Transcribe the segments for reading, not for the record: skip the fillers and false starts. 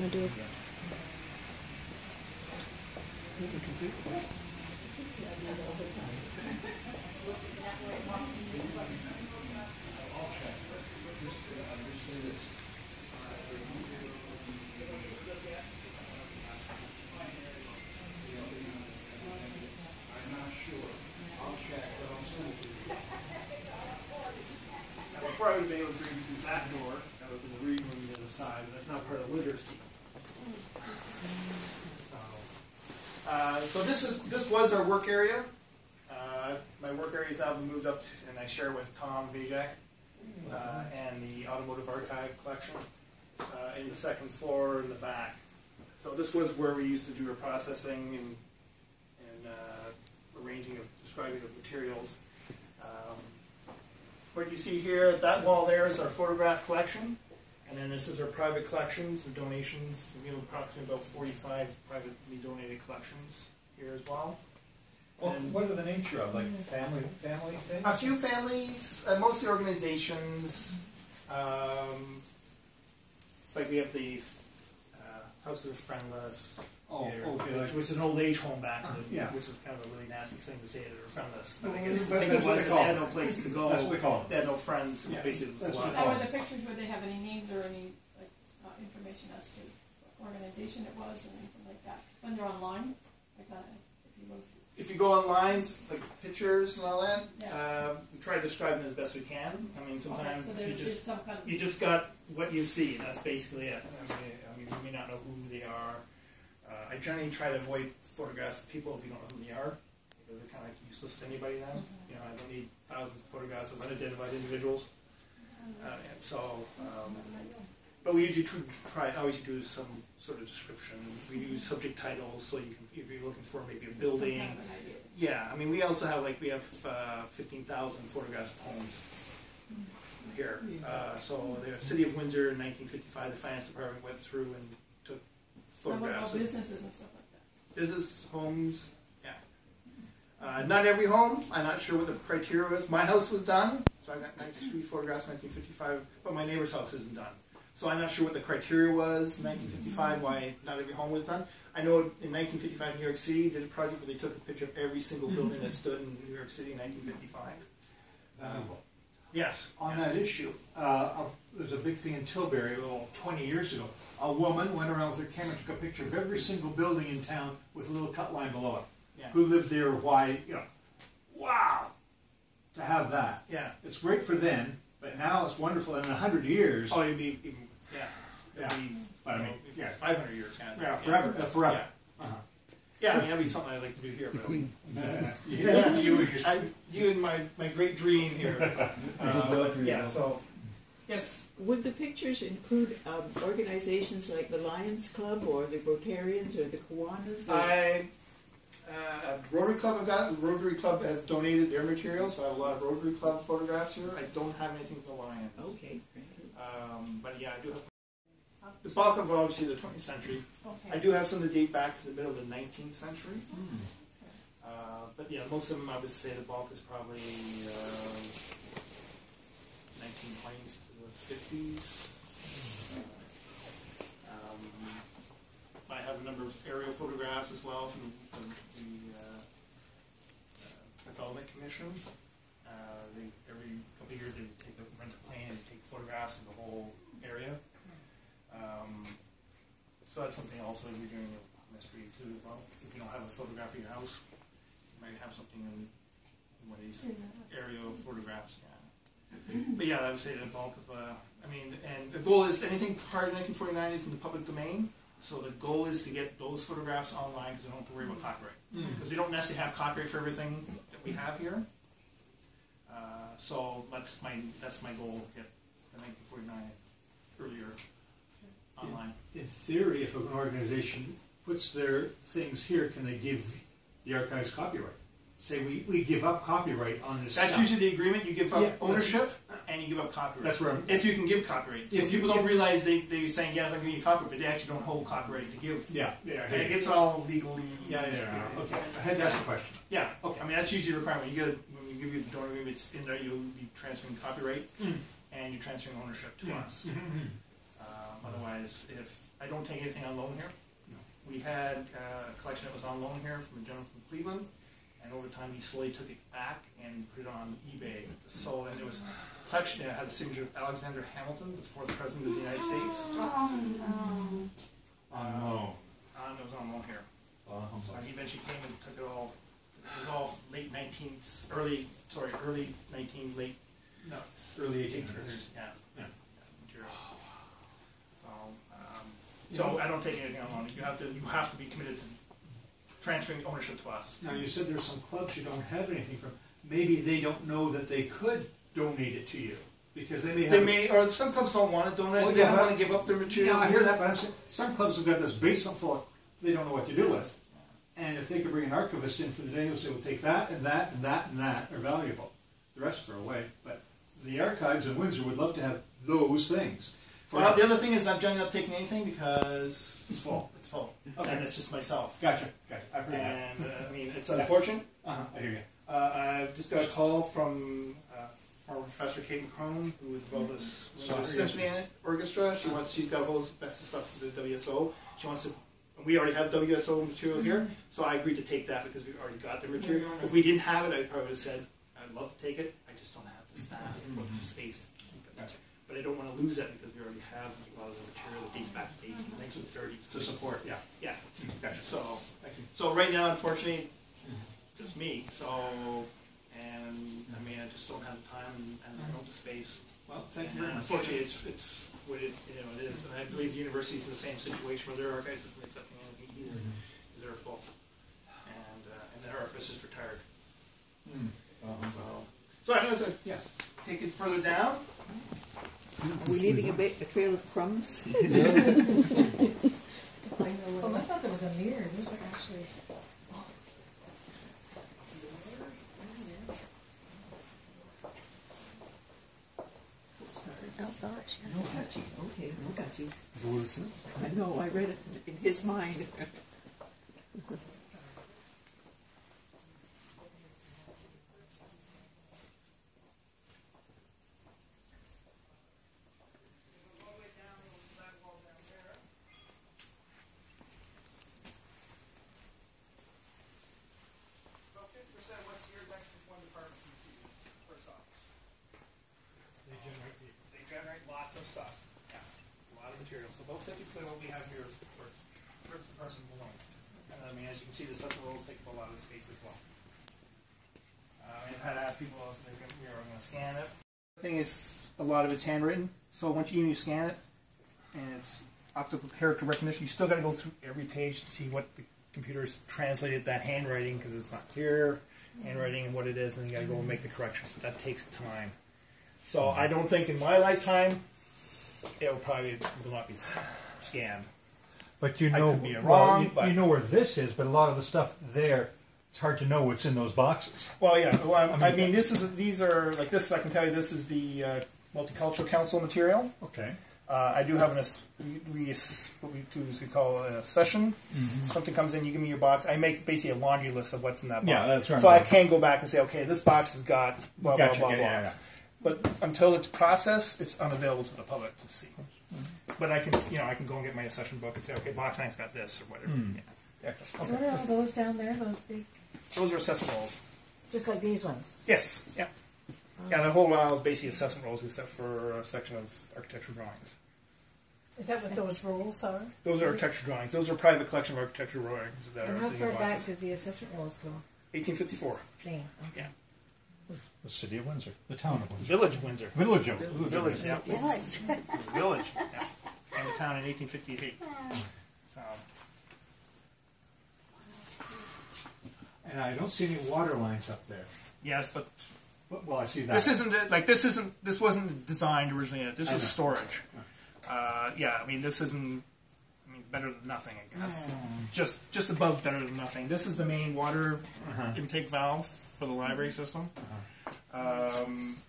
want to do? Before I would be able to bring through that door, that would be the reading room on the other side, but that's not part of literacy. So this was our work area. My work area has now been moved up to, and I share with Tom Vajak and the Automotive Archive collection in the second floor in the back. So this was where we used to do our processing and arranging of describing of materials. What you see here, that wall there is our photograph collection, and then this is our private collections and donations. We have approximately about 45 privately donated collections here as well. Well, what are the nature of, like family things? A few families, mostly organizations. Like we have the House of the Friendless. Oh, here, okay. Which was an old age home back then, yeah. which was kind of a really nasty thing to say that they're friendless. But I Well, guess but the thing that's what was they they call had it. no place to go. That's what we call it. They had no friends. Yeah, Basically, that's a what lot. they call Were the pictures, would they have any names or any like information as to what organization it was or anything like that? When they're online, like that, If you go online, just like pictures and all that, Yeah. we try to describe them as best we can. I mean, sometimes so there's some kind of you just got what you see. That's basically it. I mean, you may not know who they are. I generally try to avoid photographs of people if you don't know who they are, because they're kind of like useless to anybody then. You know, I don't need thousands of photographs of unidentified individuals. But we usually always do some sort of description. We use subject titles, so you can, if you're looking for maybe a building. Some kind of an idea. Yeah, I mean, we also have 15,000 photographs of homes here. So the city of Windsor in 1955, the finance department went through and took photographs Some of businesses and stuff like that. business homes. Yeah, not every home. I'm not sure what the criteria was. My house was done, so I got nice 3 photographs in 1955. But my neighbor's house isn't done. So I'm not sure what the criteria was in 1955, why not every home was done. I know in 1955 New York City did a project where they took a picture of every single building that stood in New York City in 1955. Yes. On that issue, there's a big thing in Tilbury, 20 years ago. A woman went around with her camera and took a picture of every single building in town with a little cut line below it. Yeah. Who lived there, why, wow, to have that. Yeah. It's great for then, but now it's wonderful in 100 years. Oh, it'd be even, yeah. Yeah. It'd be, But I mean, yeah. 500 years kind of. Yeah, forever, forever. Yeah. Yeah, I mean, that'd be something I'd like to do here. But you and my great dream here. Yeah, so, yes. Would the pictures include organizations like the Lions Club or the Rotarians or the Kiwanis? Rotary Club, the Rotary Club has donated their material, so I have a lot of Rotary Club photographs here. I don't have anything with the Lions. Okay. But yeah, I do have the bulk of obviously the 20th century. Okay. I do have some that date back to the middle of the 19th century. But yeah, most of them I would say the bulk is probably 1920s to the 50s. I have a number of aerial photographs as well from the Development Commission. Every couple of years they rent a plane and take photographs of the whole area. So that's something also we're doing in this street too as well. If you don't have a photograph of your house, you might have something in one of these aerial photographs. Yeah. But yeah, I would say the bulk of, and the goal is anything prior to 1949 is in the public domain. So the goal is to get those photographs online because we don't have to worry about copyright. Because we don't necessarily have copyright for everything that we have here. So that's my goal, to get the 1949 earlier online. In theory, if an organization puts their things here, can they give the archives copyright? Say we give up copyright on this That's stuff. usually the agreement. You give up ownership and you give up copyright. That's where if you can give copyright. Some people don't realize they're saying, yeah, they're giving you copyright, but they actually don't hold copyright to give. Yeah. And it gets all legally. Yeah. Okay. That's the question. Yeah. Okay. I mean, that's usually a requirement. When you give you the donor agreement, it's in there. You'll be transferring copyright and you're transferring ownership to us. Otherwise, if I don't take anything on loan here. No. We had a collection that was on loan here from a gentleman from Cleveland, and over time he slowly took it back and put it on eBay. So, and it was collection that had the signature of Alexander Hamilton, the 4th President of the United States. On loan. It was on loan here. So he eventually came and took it all. It was all late 19th, early 19, late, no, Early 1800s. 1800s, yeah. Yeah. Material. So I don't take anything on loan. You have to be committed to transferring ownership to us. Now, you said there's some clubs you don't have anything from. Maybe they don't know that they could donate it to you, because they may have... They may, or some clubs don't want to donate, they don't want to give up their material. Yeah, I hear that, but I'm saying, some clubs have got this basement full of, they don't know what to do with. And if they could bring an archivist in for the day, we'll say, we'll take that, and that, and that, and that are valuable. The rest throw away. But the archives in Windsor would love to have those things. Well, the other thing is I'm generally not taking anything because... It's full. It's full. Okay. And it's just myself. Gotcha. I've heard that. And, I mean, it's unfortunate. I hear you. I've just got a call from former Professor Kate McCrone, who was involved with this Windsor Symphony Orchestra. She's got all this best of stuff for the WSO. She wants to... We already have WSO material here, so I agreed to take that because we've already got the material. If we didn't have it, I probably would have said, I'd love to take it, I just don't have the staff or the space to keep it. Gotcha. But I don't want to lose that because we already have a lot of the material that dates back to the 1930s. To support, yeah. Yeah. Gotcha. So right now, unfortunately, just me. So, and I mean, I just don't have the time and I don't have the space. Well, thank you very much. Unfortunately, it's what it is, and I believe the university is in the same situation where their archives isn't accepting anything either, because they're full, and their archivist is retired. So I'm gonna take it further down. Are we leaving a trail of crumbs? Oh, I thought there was a mirror. Those are actually. Oh gosh, no touchy. Okay, no touchy. Is that what it says? I know, I read it in his mind. Lots of stuff. Yeah, a lot of material. So about 50% of what we have here is for first person alone. And I mean, as you can see, the second rolls take up a lot of the space as well. I've had to ask people if they're going to scan it. The thing is, a lot of it's handwritten. So once you scan it, and it's optical character recognition, you still got to go through every page to see what the computer's translated that handwriting because it's not clear handwriting and what it is, and then you got to go and make the corrections. But that takes time. So I don't think in my lifetime it will not be scanned. But you I know, could be wrong, but you know where this is, but a lot of the stuff there, it's hard to know what's in those boxes. Well, yeah. Well, I mean, these are like this. I can tell you, this is the Multicultural Council material. Okay. I do have what we do is we call a session. Something comes in, you give me your box. I make basically a laundry list of what's in that box. Yeah, that's right. So I can go back and say, okay, this box has got blah Gotcha, blah blah blah. yeah. But until it's processed, it's unavailable to the public to see. But I can, I can go and get my accession book and say, okay, box 9's got this or whatever. Yeah. So what are all those down there? Those big, Those are assessment rolls. just like these ones. Yes. Yeah. Yeah. The whole aisle is basically assessment rolls, except for a section of architectural drawings. Is that what those rolls are? Those are architectural drawings. Those are a private collection of architectural drawings that And are how sitting in far back boxes. did the assessment rolls go? 1854. Damn. Okay. Yeah. The city of Windsor, the town of Windsor. Village of Windsor. Village of Village, yeah. Village, yeah. And the town in 1858. So, And I don't see any water lines up there. yes, but Well, I see that. this wasn't designed originally. This was storage. Yeah, I mean, this isn't, better than nothing, I guess. Just above better than nothing. This is the main water intake valve for the library system.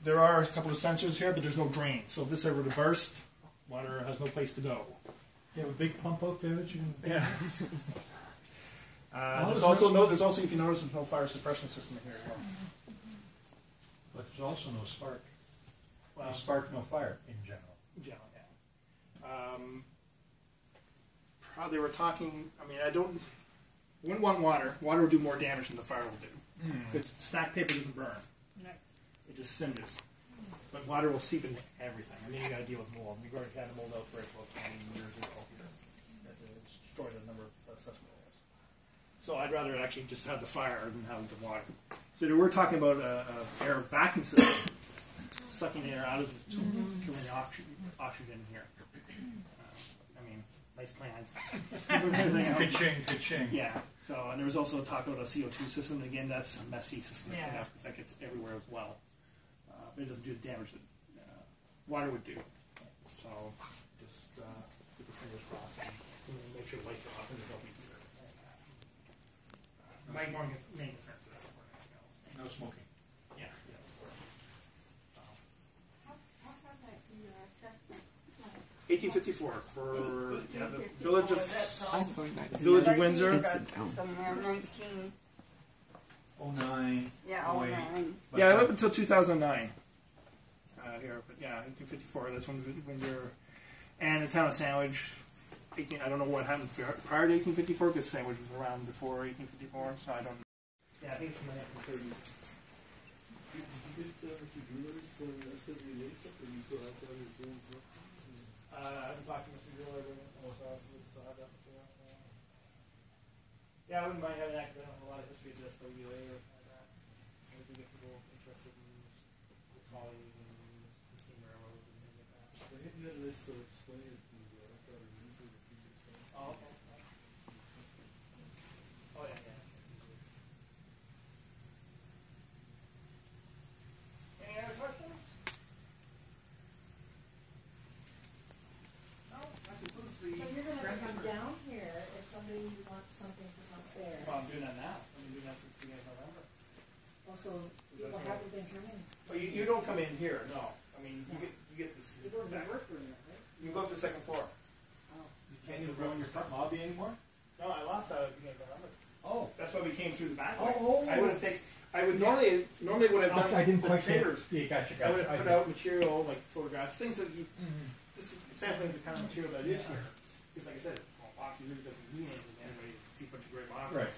There are a couple of sensors here, but there's no drain. So if this ever to burst, water has no place to go. You have a big pump out there that you can... Yeah. There's also, if you notice, there's no fire suppression system in here as well. But there's also no spark. Well, No spark, no fire in general. in general, yeah. they were talking, I mean, wouldn't want water. Water will do more damage than the fire will do. Because stacked paper doesn't burn. It just cinders. But water will seep into everything. I mean, you got to deal with mold. We've already had a mold outbreak about 20 years ago here. That destroyed a number of cesspool areas. So I'd rather actually just have the fire than have the water. So we're talking about a air vacuum system sucking air out of the killing oxygen here. I mean, nice plans. Ka-ching. Yeah. So, and there was also talk about a CO2 system. Again, that's a messy system because that gets everywhere as well. But it doesn't do the damage that water would do. So, just keep your fingers crossed and make sure the lights are off and there's nobody here. My main concern for this more than anything else. No smoking. Yeah. How about that in your assessment? 1854 for the village of I'm going back. Village of Windsor. Somewhere 19, 09. yeah, 08. 09. But, Yeah, I lived until 2009 here, but yeah, 1854. That's when Windsor and the town of Sandwich. I don't know what happened prior to 1854 because Sandwich was around before 1854, so I don't. Yeah, I think it's from the 1930s. Did you get Mr. Druler's SWA stuff, or you still have some of your same stuff? I've been talking to Mr. Druler. Yeah, I wouldn't mind having that because I don't have a lot of history of this WA or anything like that. Maybe we get people interested in the trolley and the steam railroad and things like that. You had a nice display at the Archive Museum a few years back. Oh, okay. Oh, yeah. Any other questions? No, that concludes the. So you're gonna have to come down here if somebody wants something from up there. Well, I'm doing that now. I've been doing that since the beginning of November. Also, people haven't been coming. Well, you don't come in here, no. I mean, you get this. You go to the workroom, right? You go up to the second floor. You can't even go in your front lobby anymore? No, I lost that at the beginning of November. Oh. That's why we came through the back. Oh. I would have taken. I would normally would have done. I didn't the quite get papers. Yeah, gotcha. I would have put out material like photographs, things that you. This is sampling the kind of material that is here. Because, like I said, it's a small box. It really doesn't mean anything to anybody. It's a bunch of great boxes. Right.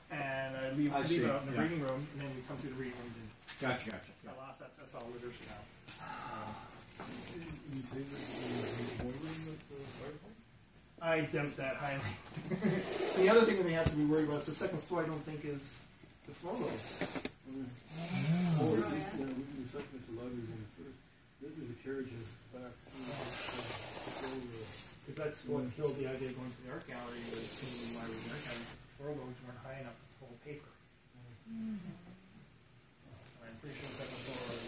And I leave I it see, out in the yeah. reading room, and then you come through the reading room. And Gotcha. I lost that. That's all we're doing now. You say that there's a boiler room at the fire department? I doubt that highly. The other thing that we have to be worried about is the second floor. I don't think is the floor load. Oh, we do the second, it's the libraries on the first. Then there's the carriages back. Because that's what killed the idea of going to the art gallery was to the library and art gallery. The floor loads weren't high enough to hold paper. I'm pretty sure the second floor of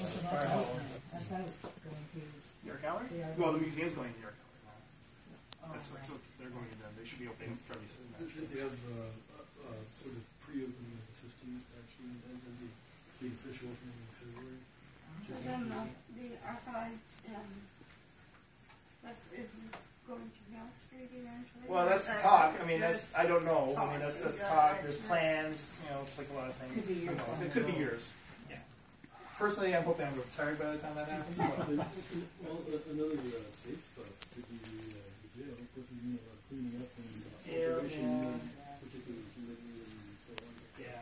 What's the about fire hall. That's out going to. The art gallery? The art Well, the museum's going to the art gallery now. Oh, That's right. what they're going to do. They should be opening fairly soon. Actually. They have sort of pre-opening at the 15th, actually, and then the official opening in February. So then the archive, that's if you're going to Mill Street eventually? Well, that's talk. I mean, that's I don't know. I mean, that's talk. There's plans. You know, it's like a lot of things. Could be Who years. knows? It could be years. Yeah. Personally, I'm hoping I'm retired by the time that happens. So. Well, another safe spot could be the jail. Of course, we do a lot of cleaning up and Yeah. alteration, particularly humidity and so on. Yeah.